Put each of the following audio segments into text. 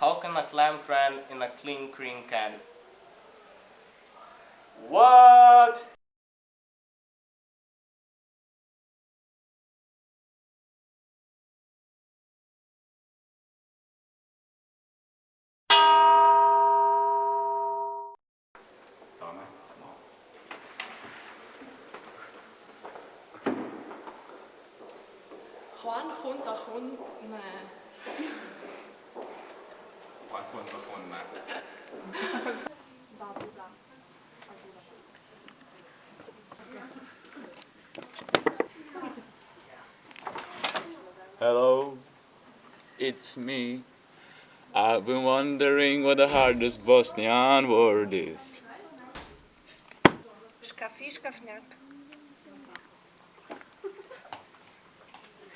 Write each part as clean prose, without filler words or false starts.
How can a clam cran in a clean cream can? What? Juan komt dat gewoon met... Juan komt dat gewoon met... Hello, it's me. I've been wondering what the hardest Bosnian word is. Škafnjak.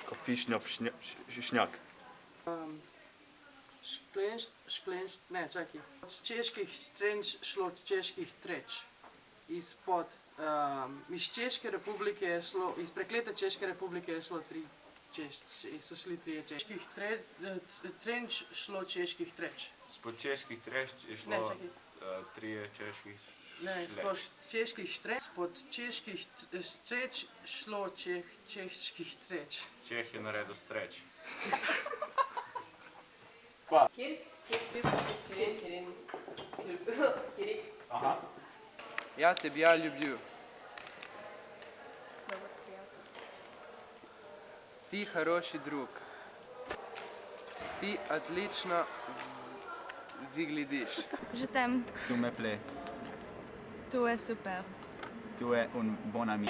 Škofishnjak. Ne, čakaj. Od čeških trenč šlo čeških treč. Iz Češke republike je šlo, iz preklete Češke republike je šlo so šli trije čeških trenč šlo čeških treč. Spod čeških treč je šlo trije čeških Ne, spod čeških treč šlo čeških treč. Čeh je naredil streč. Aha. Я тебя люблю. Ты хороший друг. Ты отлично выглядишь. Je t'aime. Tu me plais. Tu es super. Tu es un bon ami.